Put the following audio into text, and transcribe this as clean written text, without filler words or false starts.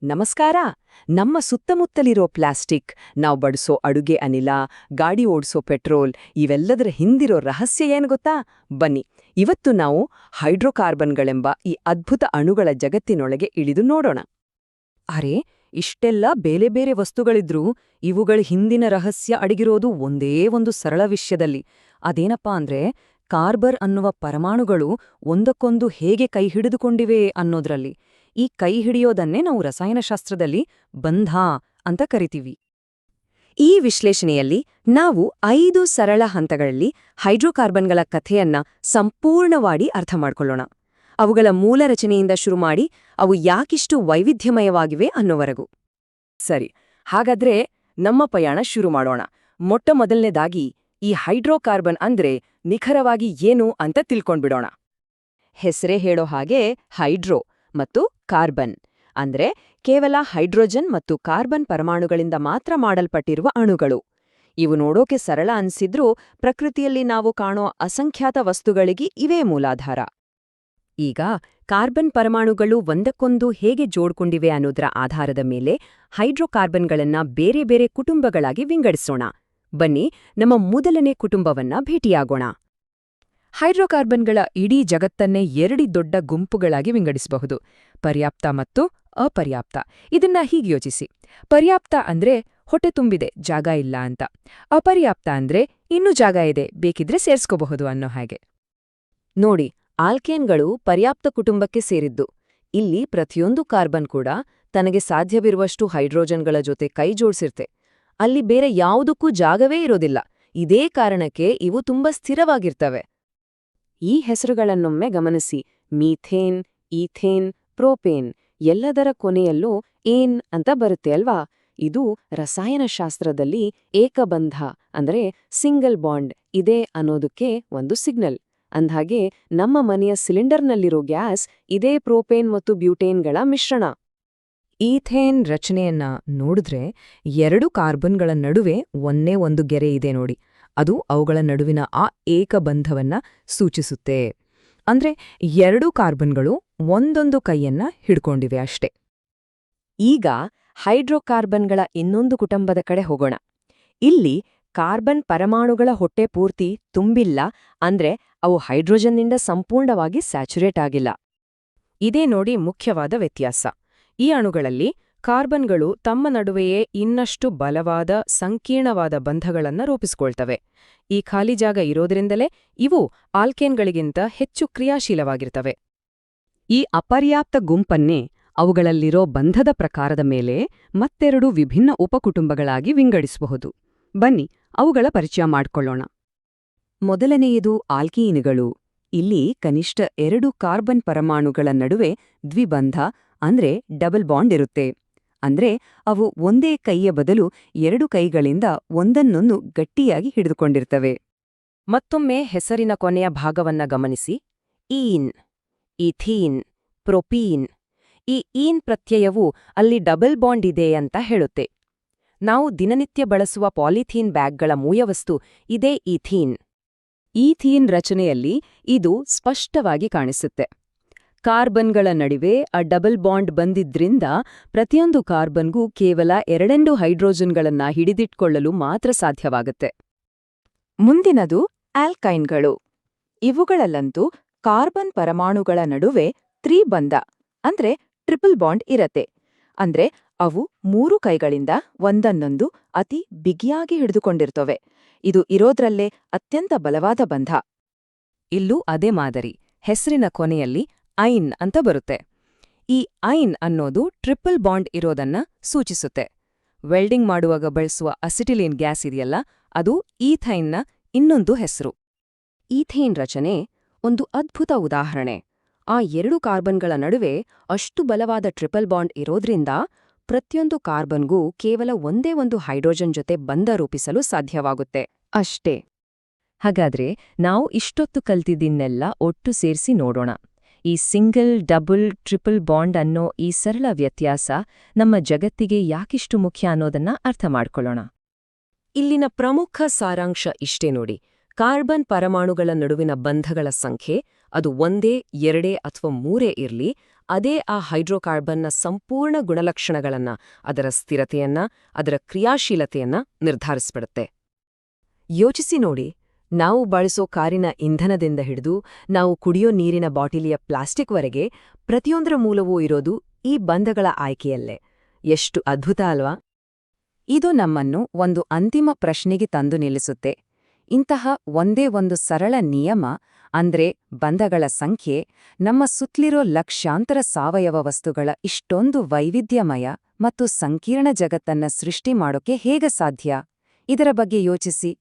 ನಮಸ್ಕಾರ. ನಮ್ಮ ಸುತ್ತಮುತ್ತಲಿರೋ ಪ್ಲಾಸ್ಟಿಕ್, ನಾವು ಬಡಿಸೋ ಅಡುಗೆ ಅನಿಲ, ಗಾಡಿ ಓಡಿಸೋ ಪೆಟ್ರೋಲ್ ಇವೆಲ್ಲದರ ಹಿಂದಿರೋ ರಹಸ್ಯ ಏನು ಗೊತ್ತಾ? ಬನ್ನಿ, ಇವತ್ತು ನಾವು ಹೈಡ್ರೋಕಾರ್ಬನ್ಗಳೆಂಬ ಈ ಅದ್ಭುತ ಅಣುಗಳ ಜಗತ್ತಿನೊಳಗೆ ಇಳಿದು ನೋಡೋಣ. ಅರೆ, ಇಷ್ಟೆಲ್ಲ ಬೇರೆ ಬೇರೆ ವಸ್ತುಗಳಿದ್ರೂ ಇವುಗಳ ಹಿಂದಿನ ರಹಸ್ಯ ಅಡಗಿರೋದು ಒಂದೇ ಒಂದು ಸರಳ ವಿಷಯದಲ್ಲಿ. ಅದೇನಪ್ಪಾ ಅಂದ್ರೆ, ಕಾರ್ಬನ್ ಅನ್ನುವ ಪರಮಾಣುಗಳು ಒಂದಕ್ಕೊಂದು ಹೇಗೆ ಕೈ ಹಿಡಿದುಕೊಂಡಿವೆ ಅನ್ನೋದ್ರಲ್ಲಿ. ಈ ಕೈ ಹಿಡಿಯೋದನ್ನೇ ನಾವು ರಸಾಯನಶಾಸ್ತ್ರದಲ್ಲಿ ಬಂಧ ಅಂತ ಕರಿತೀವಿ. ಈ ವಿಶ್ಲೇಷಣೆಯಲ್ಲಿ ನಾವು 5 ಸರಳ ಹಂತಗಳಲ್ಲಿ ಹೈಡ್ರೋಕಾರ್ಬನ್ಗಳ ಕಥೆಯನ್ನ ಸಂಪೂರ್ಣವಾಗಿ ಅರ್ಥ ಮಾಡ್ಕೊಳ್ಳೋಣ. ಅವುಗಳ ಮೂಲ ರಚನೆಯಿಂದ ಶುರು ಮಾಡಿ ಅವು ಯಾಕಿಷ್ಟು ವೈವಿಧ್ಯಮಯವಾಗಿವೆ ಅನ್ನೋವರೆಗೂ. ಸರಿ, ಹಾಗಾದ್ರೆ ನಮ್ಮ ಪಯಣ ಶುರು ಮಾಡೋಣ. ಮೊಟ್ಟಮೊದಲನೇದಾಗಿ ಈ ಹೈಡ್ರೋಕಾರ್ಬನ್ ಅಂದ್ರೆ ನಿಖರವಾಗಿ ಏನು ಅಂತ ತಿಳ್ಕೊಂಡ್ಬಿಡೋಣ. ಹೆಸರೇ ಹೇಳೋ ಹಾಗೆ ಹೈಡ್ರೋ ಮತ್ತು ಕಾರ್ಬನ್ ಅಂದ್ರೆ ಕೇವಲ ಹೈಡ್ರೋಜನ್ ಮತ್ತು ಕಾರ್ಬನ್ ಪರಮಾಣುಗಳಿಂದ ಮಾತ್ರ ಮಾಡಲ್ಪಟ್ಟಿರುವ ಅಣುಗಳು. ಇವು ನೋಡೋಕೆ ಸರಳ ಅನ್ಸಿದ್ರೂ ಪ್ರಕೃತಿಯಲ್ಲಿ ನಾವು ಕಾಣೋ ಅಸಂಖ್ಯಾತ ವಸ್ತುಗಳಿಗೆ ಇವೇ ಮೂಲಾಧಾರ. ಈಗ ಕಾರ್ಬನ್ ಪರಮಾಣುಗಳು ಒಂದಕ್ಕೊಂದು ಹೇಗೆ ಜೋಡ್ಕೊಂಡಿವೆ ಅನ್ನೋದರ ಆಧಾರದ ಮೇಲೆ ಹೈಡ್ರೋಕಾರ್ಬನ್ಗಳನ್ನ ಬೇರೆ ಬೇರೆ ಕುಟುಂಬಗಳಾಗಿ ವಿಂಗಡಿಸೋಣ. ಬನ್ನಿ, ನಮ್ಮ ಮೊದಲನೇ ಕುಟುಂಬವನ್ನ ಭೇಟಿಯಾಗೋಣ. ಹೈಡ್ರೋಕಾರ್ಬನ್ಗಳ ಇಡೀ ಜಗತ್ತನ್ನೇ 2 ದೊಡ್ಡ ಗುಂಪುಗಳಾಗಿ ವಿಂಗಡಿಸಬಹುದು: ಪರ್ಯಾಪ್ತ ಮತ್ತು ಅಪರ್ಯಾಪ್ತ. ಇದನ್ನ ಹೀಗೆ ಯೋಚಿಸಿ. ಪರ್ಯಾಪ್ತ ಅಂದ್ರೆ ಹೊಟ್ಟೆ ತುಂಬಿದೆ, ಜಾಗ ಇಲ್ಲ ಅಂತ. ಅಪರ್ಯಾಪ್ತ ಅಂದ್ರೆ ಇನ್ನೂ ಜಾಗ ಇದೆ, ಬೇಕಿದ್ರೆ ಸೇರ್ಸ್ಕೋಬಹುದು ಅನ್ನೋ ಹಾಗೆ. ನೋಡಿ, ಆಲ್ಕೇನ್ಗಳು ಪರ್ಯಾಪ್ತ ಕುಟುಂಬಕ್ಕೆ ಸೇರಿದ್ದು. ಇಲ್ಲಿ ಪ್ರತಿಯೊಂದು ಕಾರ್ಬನ್ ಕೂಡ ತನಗೆ ಸಾಧ್ಯವಿರುವಷ್ಟು ಹೈಡ್ರೋಜನ್ಗಳ ಜೊತೆ ಕೈ ಜೋಡಿಸಿರ್ತೆ. ಅಲ್ಲಿ ಬೇರೆ ಯಾವುದಕ್ಕೂ ಜಾಗವೇ ಇರೋದಿಲ್ಲ. ಇದೇ ಕಾರಣಕ್ಕೆ ಇವು ತುಂಬಾ ಸ್ಥಿರವಾಗಿರ್ತವೆ. ಈ ಹೆಸರುಗಳನ್ನೊಮ್ಮೆ ಗಮನಿಸಿ: ಮೀಥೇನ್, ಈಥೇನ್, ಪ್ರೋಪೇನ್. ಎಲ್ಲದರ ಕೊನೆಯಲ್ಲೂ ಏನ್ ಅಂತ ಬರುತ್ತೆ ಅಲ್ವಾ? ಇದು ರಸಾಯನಶಾಸ್ತ್ರದಲ್ಲಿ ಏಕಬಂಧ ಅಂದ್ರೆ ಸಿಂಗಲ್ ಬಾಂಡ್ ಇದೆ ಅನ್ನೋದಕ್ಕೆ ಒಂದು ಸಿಗ್ನಲ್. ಅಂದ್ಹಾಗೆ ನಮ್ಮ ಮನೆಯ ಸಿಲಿಂಡರ್ನಲ್ಲಿರೋ ಗ್ಯಾಸ್ ಇದೇ ಪ್ರೋಪೇನ್ ಮತ್ತು ಬ್ಯೂಟೇನ್ಗಳ ಮಿಶ್ರಣ. ಈಥೇನ್ ರಚನೆಯನ್ನ ನೋಡಿದ್ರೆ 2 ಕಾರ್ಬನ್ಗಳ ನಡುವೆ ಒಂದೇ ಒಂದು ಗೆರೆ ಇದೆ ನೋಡಿ. ಅದು ಅವುಗಳ ನಡುವಿನ ಆ ಏಕಬಂಧವನ್ನ ಸೂಚಿಸುತ್ತೆ. ಅಂದ್ರೆ 2 ಕಾರ್ಬನ್ಗಳು ಒಂದೊಂದು ಕೈಯನ್ನ ಹಿಡ್ಕೊಂಡಿವೆ ಅಷ್ಟೇ. ಈಗ ಹೈಡ್ರೋಕಾರ್ಬನ್ಗಳ ಇನ್ನೊಂದು ಕುಟುಂಬದ ಕಡೆ ಹೋಗೋಣ. ಇಲ್ಲಿ ಕಾರ್ಬನ್ ಪರಮಾಣುಗಳ ಹೊಟ್ಟೆ ಪೂರ್ತಿ ತುಂಬಿಲ್ಲ, ಅಂದ್ರೆ ಅವು ಹೈಡ್ರೋಜನ್ನಿಂದ ಸಂಪೂರ್ಣವಾಗಿ ಸ್ಯಾಚುರೇಟ್ ಆಗಿಲ್ಲ. ಇದೇ ನೋಡಿ ಮುಖ್ಯವಾದ ವ್ಯತ್ಯಾಸ. ಈ ಅಣುಗಳಲ್ಲಿ ಕಾರ್ಬನ್ಗಳು ತಮ್ಮ ನಡುವೆಯೇ ಇನ್ನಷ್ಟು ಬಲವಾದ, ಸಂಕೀರ್ಣವಾದ ಬಂಧಗಳನ್ನ ರೂಪಿಸಿಕೊಳ್ತವೆ. ಈ ಖಾಲಿ ಜಾಗ ಇರೋದ್ರಿಂದಲೇ ಇವು ಆಲ್ಕೇನ್ಗಳಿಗಿಂತ ಹೆಚ್ಚು ಕ್ರಿಯಾಶೀಲವಾಗಿರ್ತವೆ. ಈ ಅಪರ್ಯಾಪ್ತ ಗುಂಪನ್ನೇ ಅವುಗಳಲ್ಲಿರೋ ಬಂಧದ ಪ್ರಕಾರದ ಮೇಲೆ ಮತ್ತೆರಡು ವಿಭಿನ್ನ ಉಪಕುಟುಂಬಗಳಾಗಿ ವಿಂಗಡಿಸಬಹುದು. ಬನ್ನಿ, ಅವುಗಳ ಪರಿಚಯ ಮಾಡ್ಕೊಳ್ಳೋಣ. ಮೊದಲನೆಯದು ಆಲ್ಕೀನುಗಳು. ಇಲ್ಲಿ ಕನಿಷ್ಠ 2 ಕಾರ್ಬನ್ ಪರಮಾಣುಗಳ ನಡುವೆ ದ್ವಿಬಂಧ ಅಂದ್ರೆ ಡಬಲ್ ಬಾಂಡ್ ಇರುತ್ತೆ. ಅಂದ್ರೆ ಅವು ಒಂದೇ ಕೈಯ ಬದಲು 2 ಕೈಗಳಿಂದ ಒಂದನ್ನೊಂದು ಗಟ್ಟಿಯಾಗಿ ಹಿಡಿದುಕೊಂಡಿರ್ತವೆ. ಮತ್ತೊಮ್ಮೆ ಹೆಸರಿನ ಕೊನೆಯ ಭಾಗವನ್ನ ಗಮನಿಸಿ: ಈನ್, ಈಥೀನ್, ಪ್ರೊಪೀನ್. ಈ ಈನ್ ಪ್ರತ್ಯಯವು ಅಲ್ಲಿ ಡಬಲ್ ಬಾಂಡ್ ಇದೆ ಅಂತ ಹೇಳುತ್ತೆ. ನಾವು ದಿನನಿತ್ಯ ಬಳಸುವ ಪಾಲಿಥೀನ್ ಬ್ಯಾಗ್ಗಳ ಮೂಯವಸ್ತು ಇದೇ ಈಥೀನ್. ಈಥೀನ್ ರಚನೆಯಲ್ಲಿ ಇದು ಸ್ಪಷ್ಟವಾಗಿ ಕಾಣಿಸುತ್ತೆ. ಕಾರ್ಬನ್ಗಳ ನಡುವೆ ಆ ಡಬಲ್ ಬಾಂಡ್ ಬಂದಿದ್ರಿಂದ ಪ್ರತಿಯೊಂದು ಕಾರ್ಬನ್ಗೂ ಕೇವಲ 2 ಹೈಡ್ರೋಜನ್ಗಳನ್ನ ಹಿಡಿದಿಟ್ಕೊಳ್ಳಲು ಮಾತ್ರ ಸಾಧ್ಯವಾಗುತ್ತೆ. ಮುಂದಿನದು ಆಲ್ಕೈನ್ಗಳು. ಇವುಗಳಲ್ಲಂತೂ ಕಾರ್ಬನ್ ಪರಮಾಣುಗಳ ನಡುವೆ ತ್ರಿಬಂಧ ಅಂದ್ರೆ ಟ್ರಿಪಲ್ ಬಾಂಡ್ ಇರತ್ತೆ. ಅಂದ್ರೆ ಅವು 3 ಕೈಗಳಿಂದ ಒಂದನ್ನೊಂದು ಅತಿ ಬಿಗಿಯಾಗಿ ಹಿಡಿದುಕೊಂಡಿರ್ತವೆ. ಇದು ಇರೋದ್ರಲ್ಲೇ ಅತ್ಯಂತ ಬಲವಾದ ಬಂಧ. ಇಲ್ಲೂ ಅದೇ ಮಾದರಿ. ಹೆಸರಿನ ಕೊನೆಯಲ್ಲಿ ಐನ್ ಅಂತ ಬರುತ್ತೆ. ಈ ಐನ್ ಅನ್ನೋದು ಟ್ರಿಪಲ್ ಬಾಂಡ್ ಇರೋದನ್ನ ಸೂಚಿಸುತ್ತೆ. ವೆಲ್ಡಿಂಗ್ ಮಾಡುವಾಗ ಬಳಸುವ ಅಸಿಟಿಲೀನ್ ಗ್ಯಾಸ್ ಇದೆಯಲ್ಲ, ಅದು ಈಥೈನ್ನ ಇನ್ನೊಂದು ಹೆಸರು. ಈಥೇನ್ ರಚನೆ ಒಂದು ಅದ್ಭುತ ಉದಾಹರಣೆ. ಆ 2 ಕಾರ್ಬನ್ಗಳ ನಡುವೆ ಅಷ್ಟು ಬಲವಾದ ಟ್ರಿಪಲ್ ಬಾಂಡ್ ಇರೋದ್ರಿಂದ ಪ್ರತಿಯೊಂದು ಕಾರ್ಬನ್ಗೂ ಕೇವಲ ಒಂದೇ ಒಂದು ಹೈಡ್ರೋಜನ್ ಜೊತೆ ಬಂಧ ರೂಪಿಸಲು ಸಾಧ್ಯವಾಗುತ್ತೆ ಅಷ್ಟೇ. ಹಾಗಾದ್ರೆ ನಾವು ಇಷ್ಟೊತ್ತು ಕಲ್ತಿದ್ದನ್ನೆಲ್ಲ ಒಟ್ಟು ಸೇರಿಸಿ ನೋಡೋಣ. ಈ ಸಿಂಗಲ್, ಡಬಲ್, ಟ್ರಿಪಲ್ ಬಾಂಡ್ ಅನ್ನೋ ಈ ಸರಳ ವ್ಯತ್ಯಾಸ ನಮ್ಮ ಜಗತ್ತಿಗೆ ಯಾಕಿಷ್ಟು ಮುಖ್ಯ ಅನ್ನೋದನ್ನ ಅರ್ಥ ಮಾಡ್ಕೊಳ್ಳೋಣ. ಇಲ್ಲಿನ ಪ್ರಮುಖ ಸಾರಾಂಶ ಇಷ್ಟೇ ನೋಡಿ: ಕಾರ್ಬನ್ ಪರಮಾಣುಗಳ ನಡುವಿನ ಬಂಧಗಳ ಸಂಖ್ಯೆ ಅದು ಒಂದೇ ಎರಡೇ ಅಥವಾ ಮೂರೇ ಇರ್ಲಿ, ಅದೇ ಆ ಹೈಡ್ರೋಕಾರ್ಬನ್ನ ಸಂಪೂರ್ಣ ಗುಣಲಕ್ಷಣಗಳನ್ನ, ಅದರ ಸ್ಥಿರತೆಯನ್ನ, ಅದರ ಕ್ರಿಯಾಶೀಲತೆಯನ್ನ ನಿರ್ಧರಿಸ್ಬಿಡುತ್ತೆ. ಯೋಚಿಸಿ ನೋಡಿ, ನಾವು ಬಳಸೋ ಕಾರಿನ ಇಂಧನದಿಂದ ಹಿಡಿದು ನಾವು ಕುಡಿಯೋ ನೀರಿನ ಬಾಟಿಲಿಯ ಪ್ಲಾಸ್ಟಿಕ್ವರೆಗೆ ಪ್ರತಿಯೊಂದರ ಮೂಲವೂ ಇರೋದು ಈ ಬಂಧಗಳ ಆಯ್ಕೆಯಲ್ಲೇ. ಎಷ್ಟು ಅದ್ಭುತ ಅಲ್ವಾ? ಇದು ನಮ್ಮನ್ನು ಒಂದು ಅಂತಿಮ ಪ್ರಶ್ನೆಗೆ ತಂದು ನಿಲ್ಲಿಸುತ್ತೆ. ಇಂತಹ ಒಂದೇ ಒಂದು ಸರಳ ನಿಯಮ ಅಂದ್ರೆ ಬಂಧಗಳ ಸಂಖ್ಯೆ ನಮ್ಮ ಸುತ್ತಲಿರೋ ಲಕ್ಷಾಂತರ ಸಾವಯವ ವಸ್ತುಗಳ ಇಷ್ಟೊಂದು ವೈವಿಧ್ಯಮಯ ಮತ್ತು ಸಂಕೀರ್ಣ ಜಗತ್ತನ್ನ ಸೃಷ್ಟಿ ಮಾಡೋಕೆ ಹೇಗೆ ಸಾಧ್ಯ? ಇದರ ಬಗ್ಗೆ ಯೋಚಿಸಿ.